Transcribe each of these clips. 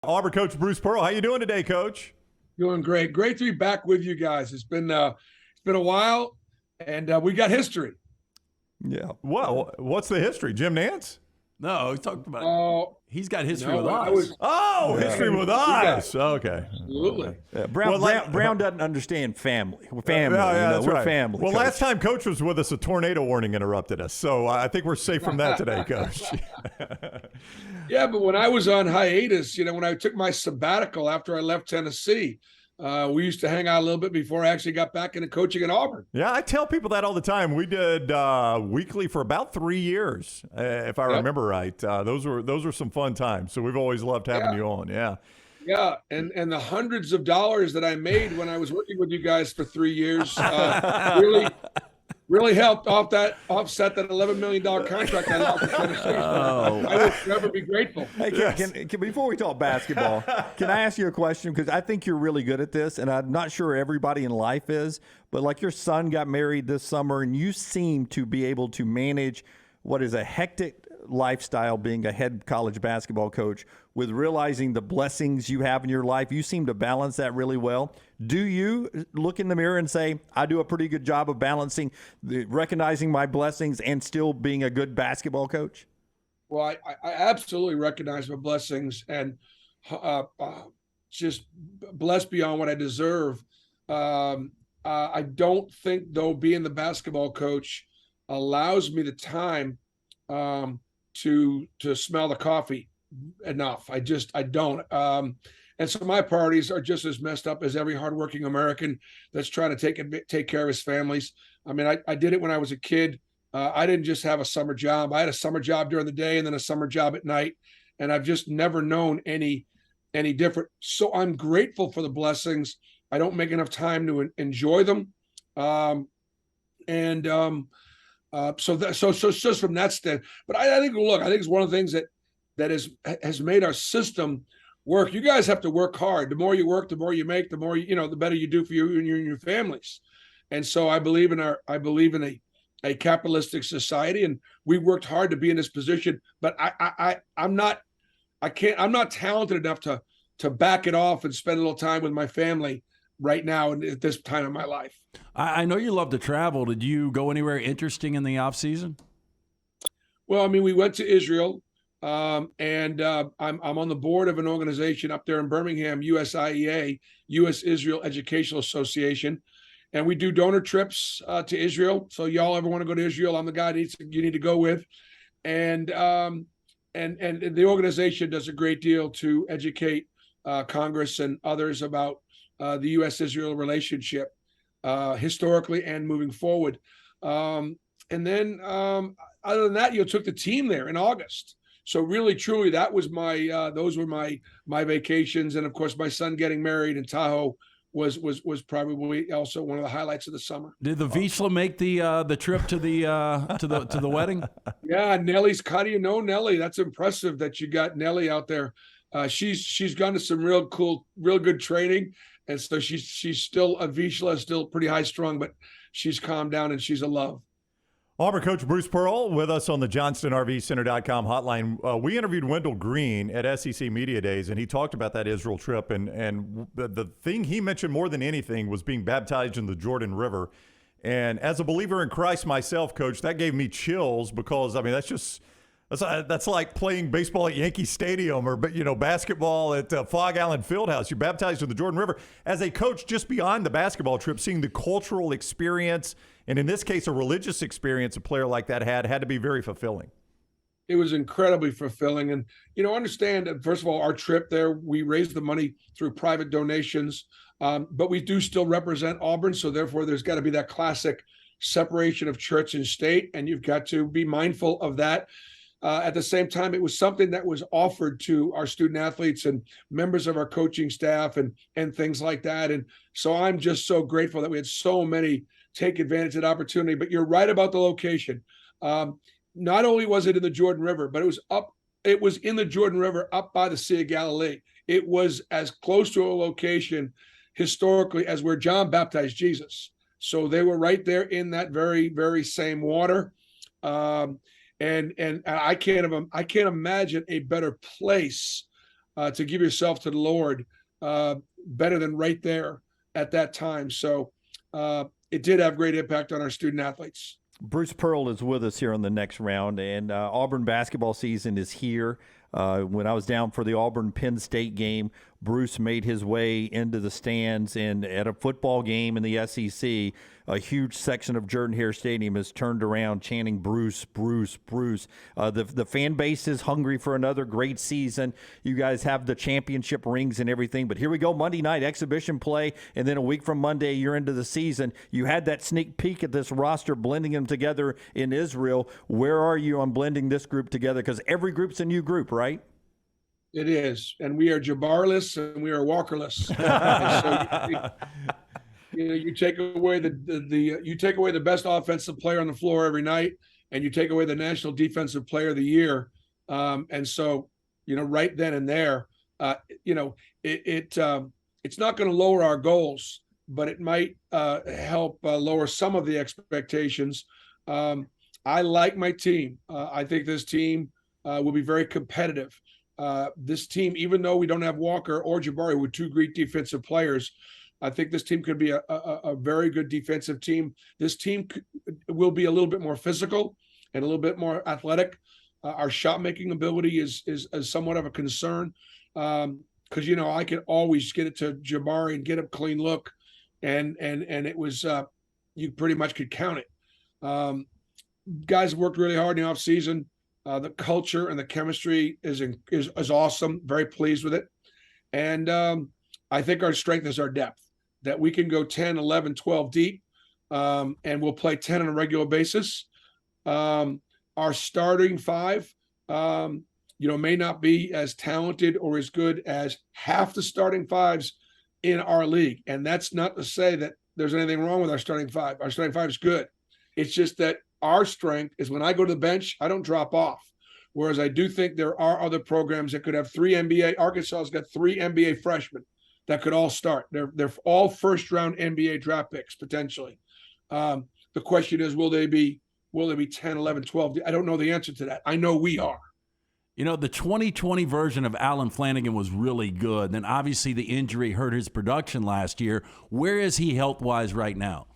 Auburn coach Bruce Pearl. How you doing today, Coach? Doing great. Great to be back with you guys. It's been a while, and we got history. Yeah. Well, what's the history? Jim Nance? No, he talked about. He's got history with us. History with us. Okay. Absolutely. Brown doesn't understand family. We're family. That's we're right. family. Well, Coach. last time Coach was with us, a tornado warning interrupted us. So I think we're safe from that today, Coach. Yeah, but when I was on hiatus, when I took my sabbatical after I left Tennessee, we used to hang out a little bit before I actually got back into coaching at Auburn. Yeah, I tell people that all the time. We did weekly for about 3 years, if I remember right. Those were some fun times. So we've always loved having you on. Yeah. Yeah, and the hundreds of dollars that I made when I was working with you guys for 3 years really helped offset that $11 million contract I lost in Tennessee. I will forever be grateful. Hey, can, before we talk basketball, can I ask you a question? Because I think you're really good at this, and I'm not sure everybody in life is, but like your son got married this summer, and you seem to be able to manage what is a hectic lifestyle being a head college basketball coach with realizing the blessings you have in your life. You seem to balance that really well. Do you look in the mirror and say, I do a pretty good job of balancing, recognizing my blessings and still being a good basketball coach? Well, I absolutely recognize my blessings and just blessed beyond what I deserve. I don't think, though, being the basketball coach allows me the time to smell the coffee enough. I don't. And so my priorities are just as messed up as every hardworking American that's trying to take care of his families. I mean, I did it when I was a kid. I didn't just have a summer job. I had a summer job during the day and then a summer job at night. And I've just never known any different. So I'm grateful for the blessings. I don't make enough time to enjoy them. So just from that stand, but I think it's one of the things that has made our system work. You guys have to work hard. The more you work, the more you make, the more the better you do for you and your families. And so I believe in a capitalistic society, and we worked hard to be in this position. But I'm not talented enough to back it off and spend a little time with my family right now and at this time of my life. I know you love to travel. Did you go anywhere interesting in the off season? Well, I mean, we went to Israel, and I'm on the board of an organization up there in Birmingham, USIEA, U.S. Israel Educational Association, and we do donor trips to Israel. So y'all ever want to go to Israel, I'm the guy you need to go with, and the organization does a great deal to educate Congress and others about the U.S.-Israel relationship historically and moving forward. And then other than that, took the team there in August. So really, truly, that was those were my vacations. And of course, my son getting married in Tahoe was probably also one of the highlights of the summer. Did the Vizsla make the trip to the wedding? Yeah, Nellie's. How do you know Nellie? That's impressive that you got Nellie out there. She's gone to some real good training. And so she's still a Vizsla, still pretty high strung, but she's calmed down and she's a love. Auburn coach Bruce Pearl with us on the JohnstonRVCenter.com hotline. We interviewed Wendell Green at SEC Media Days, and he talked about that Israel trip. And the thing he mentioned more than anything was being baptized in the Jordan River. And as a believer in Christ myself, Coach, that gave me chills because, I mean, that's like playing baseball at Yankee Stadium or basketball at Fog Allen Fieldhouse. You're baptized in the Jordan River. As a coach, just beyond the basketball trip, seeing the cultural experience, and in this case, a religious experience a player like that had to be very fulfilling. It was incredibly fulfilling. And, understand that, first of all, our trip there, we raised the money through private donations, but we do still represent Auburn. So therefore, there's got to be that classic separation of church and state, and you've got to be mindful of that. At the same time, it was something that was offered to our student athletes and members of our coaching staff and things like that. And so I'm just so grateful that we had so many take advantage of that opportunity. But you're right about the location. Not only was it in the Jordan River, but it was in the Jordan River up by the Sea of Galilee. It was as close to a location historically as where John baptized Jesus. So they were right there in that very, very same water. And I can't imagine a better place to give yourself to the Lord better than right there at that time. So it did have great impact on our student athletes. Bruce Pearl is with us here on the next round, and Auburn basketball season is here. When I was down for the Auburn-Penn State game, Bruce made his way into the stands, and at a football game in the SEC, a huge section of Jordan-Hare Stadium is turned around chanting Bruce, Bruce, Bruce. The fan base is hungry for another great season. You guys have the championship rings and everything, but here we go, Monday night exhibition play, and then a week from Monday, you're into the season. You had that sneak peek at this roster, blending them together in Israel. Where are you on blending this group together? Because every group's a new group, right? It is, and we are Jabari-less and we are Walker-less. You take away you take away the best offensive player on the floor every night, and you take away the National Defensive Player of the Year, and so right then and there, it's not going to lower our goals, but it might help lower some of the expectations. I like my team. I think this team will be very competitive. This team, even though we don't have Walker or Jabari with two great defensive players, I think this team could be a very good defensive team. This team will be a little bit more physical and a little bit more athletic. Our shot making ability is somewhat of a concern because I could always get it to Jabari and get a clean look, and it was you pretty much could count it. Guys worked really hard in the offseason. The culture and the chemistry is awesome. Very pleased with it. And I think our strength is our depth, that we can go 10, 11, 12 deep, and we'll play 10 on a regular basis. Our starting five, may not be as talented or as good as half the starting fives in our league. And that's not to say that there's anything wrong with our starting five. Our starting five is good. It's just that our strength is when I go to the bench, I don't drop off. Whereas I do think there are other programs that could have three NBA. Arkansas has got three NBA freshmen that could all start. They're all first-round NBA draft picks potentially. The question is, will they be 10, 11, 12? I don't know the answer to that. I know we are. The 2020 version of Alan Flanagan was really good. Then obviously the injury hurt his production last year. Where is he health-wise right now?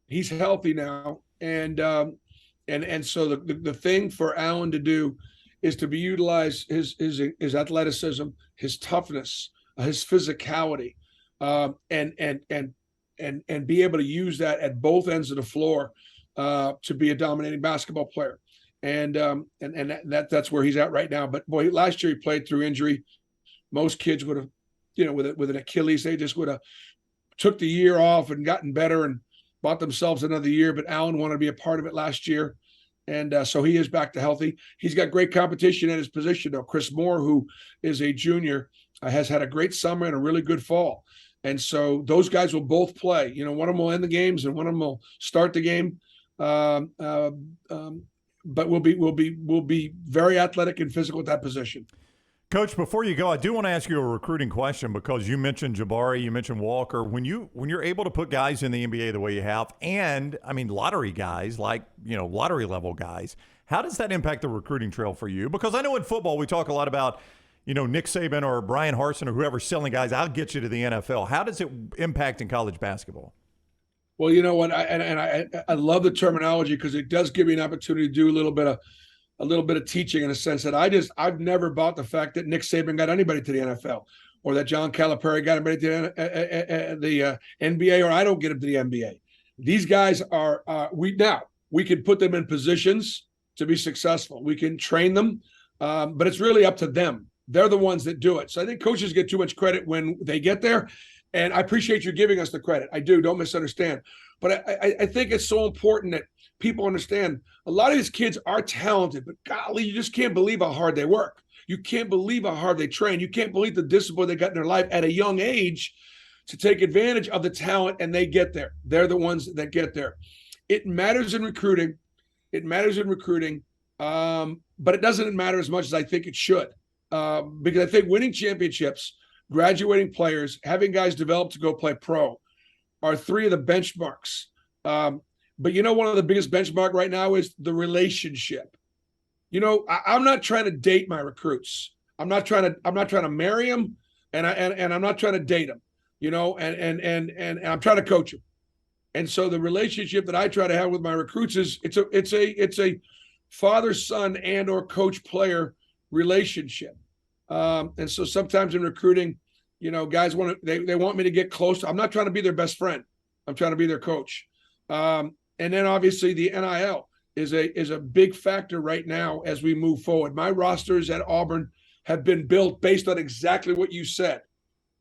He's healthy now. And so the thing for Allen to do is to utilize his athleticism, his toughness, his physicality, and be able to use that at both ends of the floor to be a dominating basketball player. And that's where he's at right now. But boy, last year he played through injury. Most kids would have, with an Achilles, they just would have took the year off and gotten better and bought themselves another year, but Allen wanted to be a part of it last year. And so he is back to healthy. He's got great competition at his position, though. Chris Moore, who is a junior, has had a great summer and a really good fall. And so those guys will both play. One of them will end the games and one of them will start the game. But we'll be very athletic and physical at that position. Coach, before you go, I do want to ask you a recruiting question because you mentioned Jabari, you mentioned Walker. When you're able to put guys in the NBA the way you have, and lottery guys, lottery level guys, how does that impact the recruiting trail for you? Because I know in football we talk a lot about, Nick Saban or Brian Harsin or whoever's selling guys, I'll get you to the NFL. How does it impact in college basketball? Well, you know what, I love the terminology because it does give me an opportunity to do a little bit of teaching in a sense that I've never bought the fact that Nick Saban got anybody to the NFL or that John Calipari got anybody to the NBA or I don't get him to the NBA. These guys are we can put them in positions to be successful. We can train them, but it's really up to them. They're the ones that do it. So I think coaches get too much credit when they get there. And I appreciate you giving us the credit. I do. Don't misunderstand. But I think it's so important that people understand a lot of these kids are talented, but golly, you just can't believe how hard they work. You can't believe how hard they train. You can't believe the discipline they got in their life at a young age to take advantage of the talent, and they get there. They're the ones that get there. It matters in recruiting. But it doesn't matter as much as I think it should. Because I think winning championships, graduating players, having guys develop to go play pro are three of the benchmarks. But one of the biggest benchmark right now is the relationship. I'm not trying to date my recruits. I'm not trying to marry them, and I'm not trying to date them, and I'm trying to coach them. And so the relationship that I try to have with my recruits is it's a father, son, and or coach player relationship. And so sometimes in recruiting, guys they want me to get close. I'm not trying to be their best friend. I'm trying to be their coach. And then obviously the NIL is a big factor right now as we move forward. My rosters at Auburn have been built based on exactly what you said.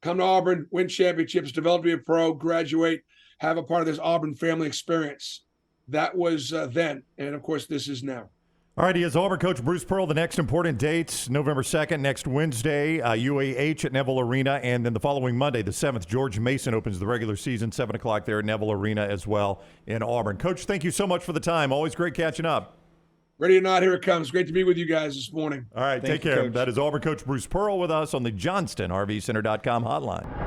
Come to Auburn, win championships, develop to be a pro, graduate, have a part of this Auburn family experience. That was then. And, of course, this is now. All right, he is Auburn coach Bruce Pearl. The next important dates, November 2nd, next Wednesday, UAH at Neville Arena. And then the following Monday, the 7th, George Mason opens the regular season, 7 o'clock there at Neville Arena as well in Auburn. Coach, thank you so much for the time. Always great catching up. Ready or not, here it comes. Great to be with you guys this morning. All right, take care. That is Auburn coach Bruce Pearl with us on the JohnstonRVCenter.com hotline.